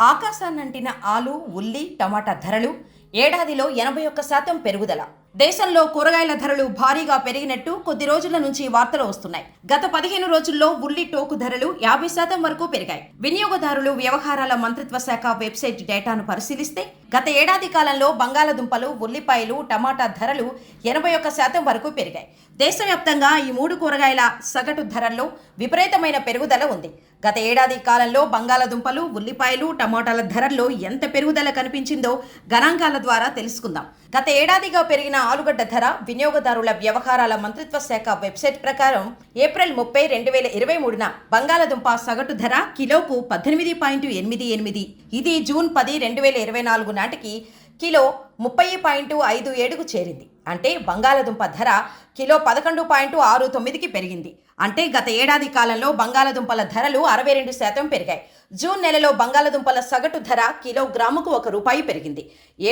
ఆకాశాన్నంటిన ఆలు, ఉల్లి, టమాటా ధరలు ఏడాదిలో 81% పెరుగుదల. దేశంలో కూరగాయల ధరలు భారీగా పెరిగినట్టు కొద్ది రోజుల నుంచి వార్తలు వస్తున్నాయి. గత 15 రోజుల్లో ఉల్లి టోకు ధరలు 50% వరకు పెరిగాయి. వినియోగదారులు వ్యవహారాల మంత్రిత్వ శాఖ వెబ్సైట్ డేటాను పరిశీలిస్తే గత ఏడాది కాలంలో బంగాళాదుంపలు, ఉల్లిపాయలు, టమాటా ధరలు 81% వరకు పెరిగాయి. దేశవ్యాప్తంగా ఈ మూడు కూరగాయల సగటు ధరల్లో విపరీతమైన పెరుగుదల ఉంది. గత ఏడాది కాలంలో బంగాళాదుంపలు, ఉల్లిపాయలు, టమాటాల ధరల్లో ఎంత పెరుగుదల కనిపించిందో గణాంకాల ద్వారా తెలుసుకుందాం. గత ఏడాదిగా పెరిగిన ఆలుగడ్డ ధర వినియోగదారుల వ్యవహారాల మంత్రిత్వ శాఖ వెబ్సైట్ ప్రకారం ఏప్రిల్ 30, 2023న బంగాళాదుంప సగటు ధర కిలోకు 18.88. ఇది జూన్ 10, 2024 నాటికి కిలో 30.57కు చేరింది. అంటే బంగాళాదుంప ధర కిలో 11.69కి పెరిగింది. అంటే గత ఏడాది కాలంలో బంగాళాదుంపల ధరలు 62% పెరిగాయి. జూన్ నెలలో బంగాళాదుంపల సగటు ధర కిలోగ్రాముకు ₹1 పెరిగింది.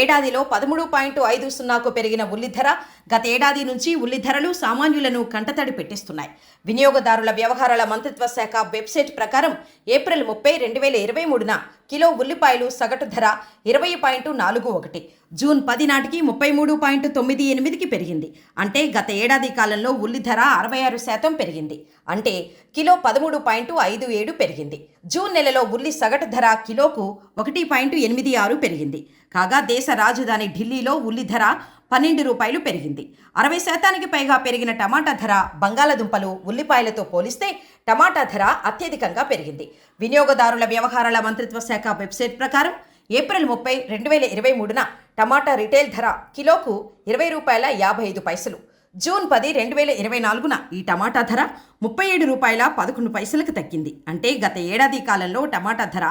ఏడాదిలో 13.50కు పెరిగిన ఉల్లి ధర గత ఏడాది నుంచి ఉల్లి ధరలు సామాన్యులను కంటతడి పెట్టిస్తున్నాయి. వినియోగదారుల వ్యవహారాల మంత్రిత్వ శాఖ వెబ్సైట్ ప్రకారం ఏప్రిల్ 30, 2023న కిలో ఉల్లిపాయలు సగటు ధర 20.41, జూన్ 10 నాటికి 33.98కి పెరిగింది. అంటే గత ఏడాది కాలంలో ఉల్లి ధర 66% పెరిగింది. అంటే కిలో 13.57 పెరిగింది. జూన్ నెలలో ఉల్లి సగటు ధర కిలోకు 1.86 పెరిగింది. కాగా దేశ రాజధాని ఢిల్లీలో ఉల్లి ధర ₹12 పెరిగింది. 60%కి పైగా పెరిగిన టమాటా ధర బంగాళాదుంపలు, ఉల్లిపాయలతో పోలిస్తే టమాటా ధర అత్యధికంగా పెరిగింది. వినియోగదారుల వ్యవహారాల మంత్రిత్వ శాఖ వెబ్సైట్ ప్రకారం ఏప్రిల్ 30, 2023న టమాటా రిటైల్ ధర కిలోకు ₹20.55. జూన్ 10, 2024న ఈ టమాటా ధర ₹37.11కి తగ్గింది. అంటే గత ఏడాది కాలంలో టమాటా ధర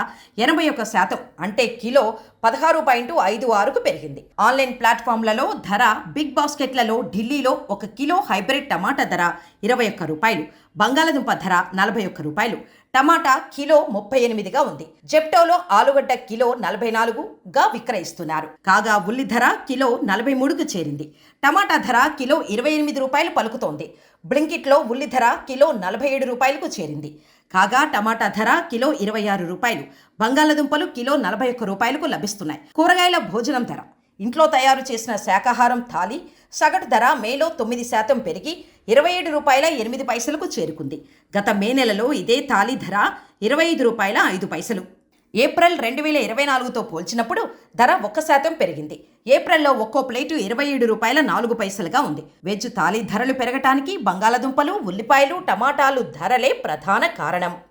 81%, అంటే కిలో 16.56కు పెరిగింది. ఆన్లైన్ ప్లాట్ఫామ్లలో ధర బిగ్ బాస్కెట్లలో ఢిల్లీలో 1 కిలో హైబ్రిడ్ టమాటా ధర ₹21, బంగాళాదుంప ధర ₹41, టమాటా కిలో 38గా ఉంది. జెప్టోలో ఆలుగడ్డ కిలో 44గా విక్రయిస్తున్నారు. కాగా ఉల్లి ధర కిలో 43కు చేరింది. టమాటా ధర కిలో ₹28 పలుకుతోంది. బ్లింకిట్లో ఉల్లి ధర కిలో ₹47కు చేరింది. కాగా టమాటా ధర కిలో ₹26, బంగాళాదుంపలు కిలో ₹41కు లభిస్తున్నాయి. కూరగాయల భోజనం ధర ఇంట్లో తయారు చేసిన శాకాహారం థాలీ సగటు ధర మేలో 9% పెరిగి ₹27.08కు చేరుకుంది. గత మే నెలలో ఇదే థాలీ ధర ₹25.05. ఏప్రిల్ 2024తో పోల్చినప్పుడు ధర 1% పెరిగింది. ఏప్రిల్లో ఒక్కో ప్లేటు ₹27.04గా ఉంది. వెజ్ థాలీ ధరలు పెరగటానికి బంగాళాదుంపలు, ఉల్లిపాయలు, టమాటాలు ధరలే ప్రధాన కారణం.